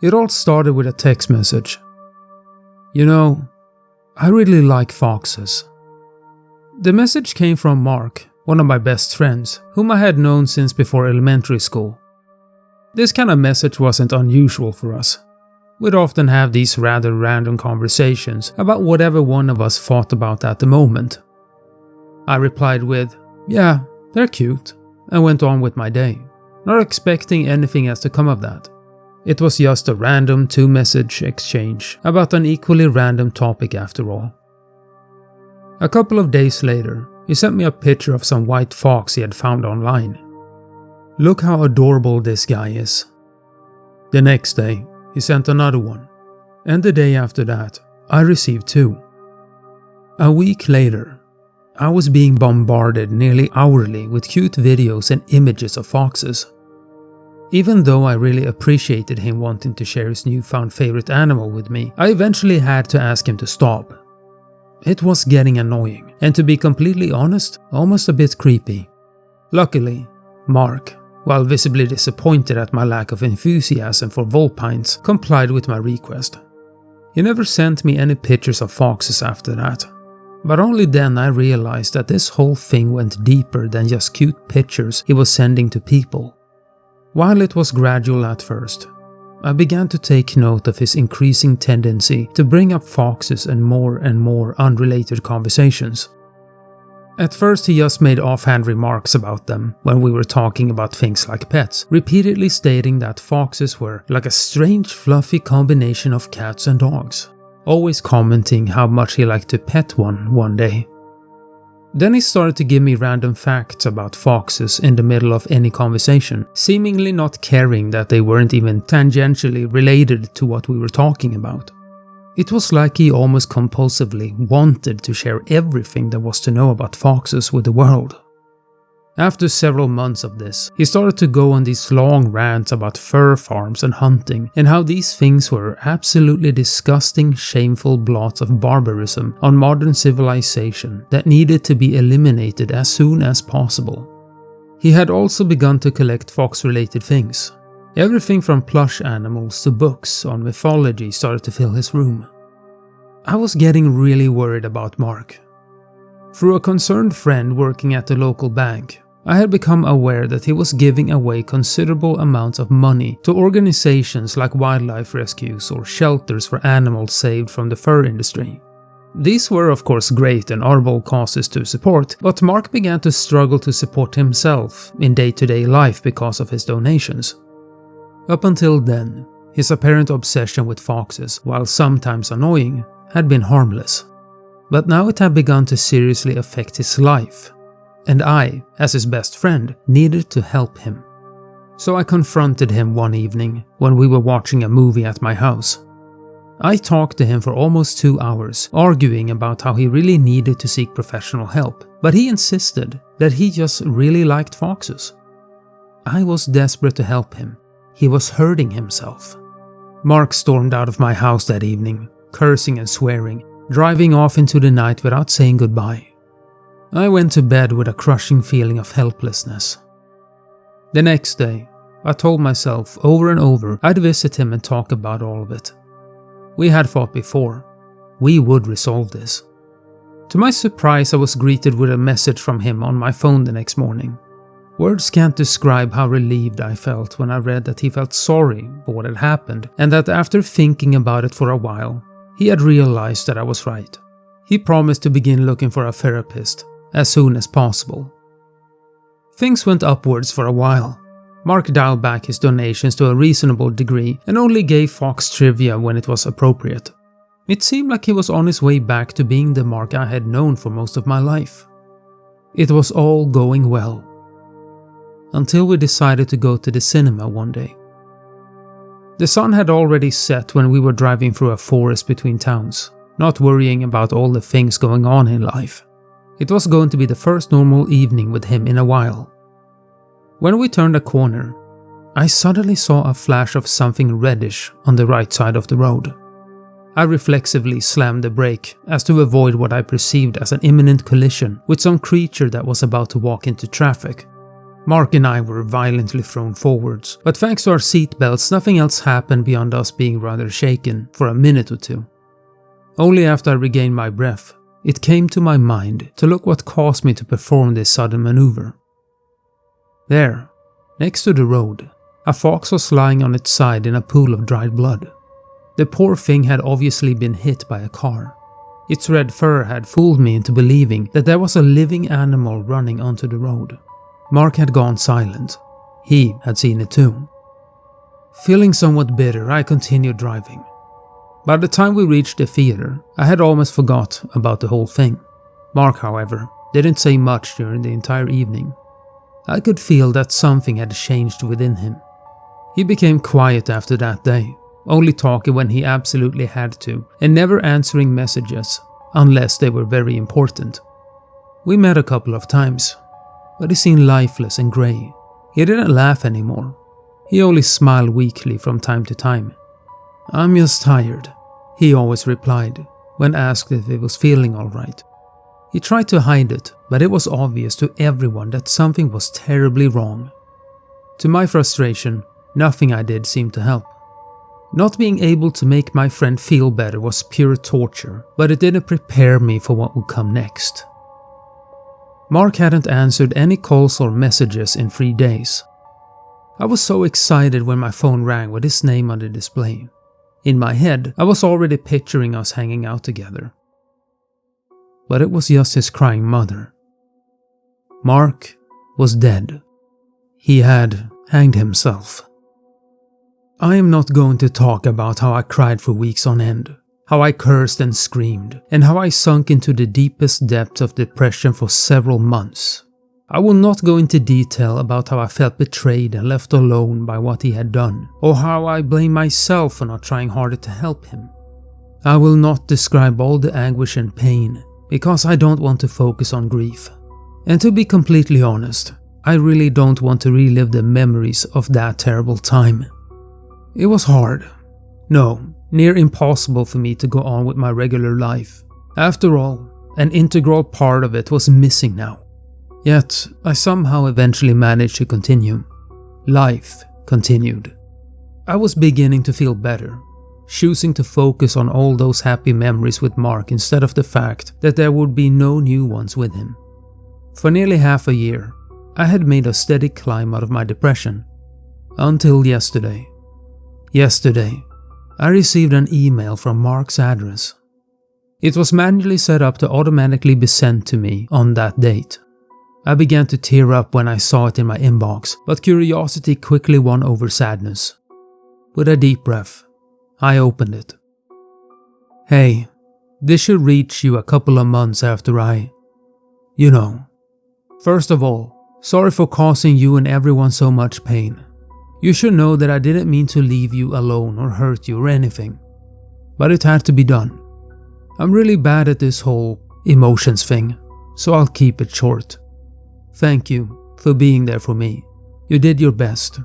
It all started with a text message. "You know, I really like foxes." The message came from Mark, one of my best friends, whom I had known since before elementary school. This kind of message wasn't unusual for us. We'd often have these rather random conversations about whatever one of us thought about at the moment. I replied with, "Yeah, they're cute," and went on with my day, not expecting anything else to come of that. It was just a random 2-message exchange about an equally random topic after all. A couple of days later, he sent me a picture of some white fox he had found online. "Look how adorable this guy is." The next day, he sent another one, and the day after that, I received 2. A week later, I was being bombarded nearly hourly with cute videos and images of foxes. Even though I really appreciated him wanting to share his newfound favorite animal with me, I eventually had to ask him to stop. It was getting annoying, and to be completely honest, almost a bit creepy. Luckily, Mark, while visibly disappointed at my lack of enthusiasm for vulpines, complied with my request. He never sent me any pictures of foxes after that, but only then I realized that this whole thing went deeper than just cute pictures he was sending to people. While it was gradual at first, I began to take note of his increasing tendency to bring up foxes and more unrelated conversations. At first he just made offhand remarks about them when we were talking about things like pets, repeatedly stating that foxes were like a strange fluffy combination of cats and dogs, always commenting how much he liked to pet one day. Then he started to give me random facts about foxes in the middle of any conversation, seemingly not caring that they weren't even tangentially related to what we were talking about. It was like he almost compulsively wanted to share everything there was to know about foxes with the world. After several months of this, he started to go on these long rants about fur farms and hunting, and how these things were absolutely disgusting, shameful blots of barbarism on modern civilization that needed to be eliminated as soon as possible. He had also begun to collect fox-related things. Everything from plush animals to books on mythology started to fill his room. I was getting really worried about Mark. Through a concerned friend working at the local bank, I had become aware that he was giving away considerable amounts of money to organizations like wildlife rescues or shelters for animals saved from the fur industry. These were of course great and honorable causes to support, but Mark began to struggle to support himself in day-to-day life because of his donations. Up until then, his apparent obsession with foxes, while sometimes annoying, had been harmless. But now it had begun to seriously affect his life, and I, as his best friend, needed to help him. So I confronted him one evening when we were watching a movie at my house. I talked to him for almost 2 hours, arguing about how he really needed to seek professional help, but he insisted that he just really liked foxes. I was desperate to help him. He was hurting himself. Mark stormed out of my house that evening, cursing and swearing, driving off into the night without saying goodbye. I went to bed with a crushing feeling of helplessness. The next day, I told myself over and over I'd visit him and talk about all of it. We had fought before. We would resolve this. To my surprise, I was greeted with a message from him on my phone the next morning. Words can't describe how relieved I felt when I read that he felt sorry for what had happened, and that after thinking about it for a while, he had realized that I was right. He promised to begin looking for a therapist as soon as possible. Things went upwards for a while. Mark dialed back his donations to a reasonable degree and only gave Fox trivia when it was appropriate. It seemed like he was on his way back to being the Mark I had known for most of my life. It was all going well. Until we decided to go to the cinema one day. The sun had already set when we were driving through a forest between towns, not worrying about all the things going on in life. It was going to be the first normal evening with him in a while. When we turned a corner, I suddenly saw a flash of something reddish on the right side of the road. I reflexively slammed the brake as to avoid what I perceived as an imminent collision with some creature that was about to walk into traffic. Mark and I were violently thrown forwards, but thanks to our seatbelts, nothing else happened beyond us being rather shaken for a minute or two. Only after I regained my breath, it came to my mind to look what caused me to perform this sudden maneuver. There, next to the road, a fox was lying on its side in a pool of dried blood. The poor thing had obviously been hit by a car. Its red fur had fooled me into believing that there was a living animal running onto the road. Mark had gone silent. He had seen it too. Feeling somewhat bitter, I continued driving. By the time we reached the theater, I had almost forgot about the whole thing. Mark, however, didn't say much during the entire evening. I could feel that something had changed within him. He became quiet after that day, only talking when he absolutely had to, and never answering messages unless they were very important. We met a couple of times, but he seemed lifeless and grey. He didn't laugh anymore. He only smiled weakly from time to time. "I'm just tired," he always replied when asked if he was feeling alright. He tried to hide it, but it was obvious to everyone that something was terribly wrong. To my frustration, nothing I did seemed to help. Not being able to make my friend feel better was pure torture, but it didn't prepare me for what would come next. Mark hadn't answered any calls or messages in 3 days. I was so excited when my phone rang with his name on the display. In my head, I was already picturing us hanging out together. But it was just his crying mother. Mark was dead. He had hanged himself. I am not going to talk about how I cried for weeks on end, how I cursed and screamed, and how I sunk into the deepest depths of depression for several months. I will not go into detail about how I felt betrayed and left alone by what he had done, or how I blame myself for not trying harder to help him. I will not describe all the anguish and pain, because I don't want to focus on grief. And to be completely honest, I really don't want to relive the memories of that terrible time. It was hard. No, near impossible for me to go on with my regular life. After all, an integral part of it was missing now. Yet, I somehow eventually managed to continue. Life continued. I was beginning to feel better, choosing to focus on all those happy memories with Mark instead of the fact that there would be no new ones with him. For nearly half a year, I had made a steady climb out of my depression. Until yesterday. Yesterday, I received an email from Mark's address. It was manually set up to automatically be sent to me on that date. I began to tear up when I saw it in my inbox, but curiosity quickly won over sadness. With a deep breath, I opened it. "Hey, this should reach you a couple of months after First of all, sorry for causing you and everyone so much pain. You should know that I didn't mean to leave you alone or hurt you or anything. But it had to be done. I'm really bad at this whole emotions thing, so I'll keep it short. Thank you for being there for me. You did your best.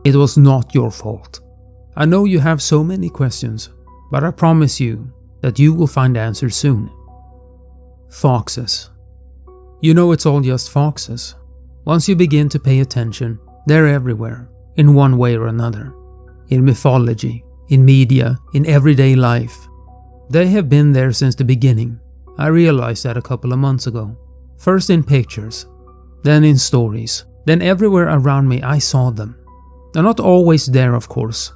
It was not your fault. I know you have so many questions, but I promise you that you will find answers soon. Foxes. You know it's all just foxes. Once you begin to pay attention, they're everywhere, in one way or another. In mythology, in media, in everyday life. They have been there since the beginning. I realized that a couple of months ago. First in pictures, then in stories, then everywhere around me I saw them. They're not always there, of course.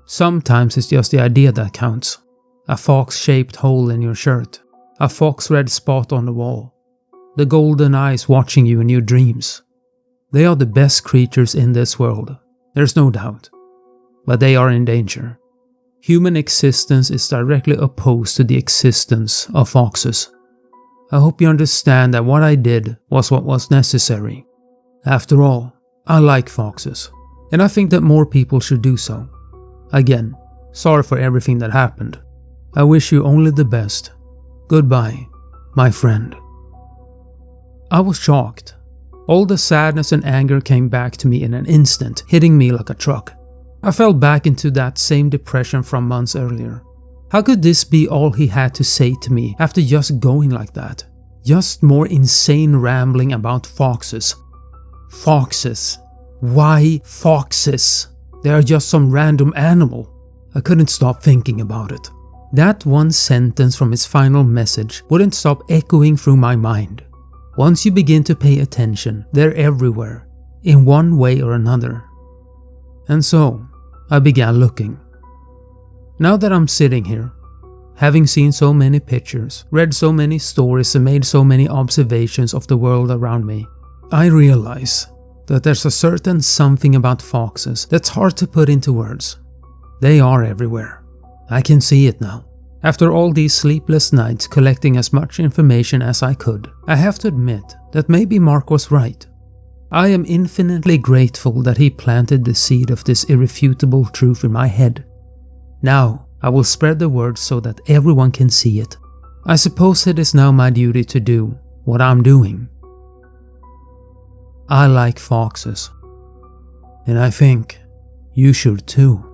Sometimes it's just the idea that counts. A fox-shaped hole in your shirt, a fox-red spot on the wall, the golden eyes watching you in your dreams. They are the best creatures in this world, there's no doubt. But they are in danger. Human existence is directly opposed to the existence of foxes. I hope you understand that what I did was what was necessary. After all, I like foxes, and I think that more people should do so. Again, sorry for everything that happened. I wish you only the best. Goodbye, my friend. I was shocked. All the sadness and anger came back to me in an instant, hitting me like a truck. I fell back into that same depression from months earlier. How could this be all he had to say to me after just going like that? Just more insane rambling about foxes. Foxes. Why foxes? They are just some random animal. I couldn't stop thinking about it. That one sentence from his final message wouldn't stop echoing through my mind. Once you begin to pay attention, they're everywhere, in one way or another. And so, I began looking. Now that I'm sitting here, having seen so many pictures, read so many stories and made so many observations of the world around me, I realize that there's a certain something about foxes that's hard to put into words. They are everywhere. I can see it now. After all these sleepless nights collecting as much information as I could, I have to admit that maybe Mark was right. I am infinitely grateful that he planted the seed of this irrefutable truth in my head. Now, I will spread the word so that everyone can see it. I suppose it is now my duty to do what I'm doing. I like foxes. And I think you should too.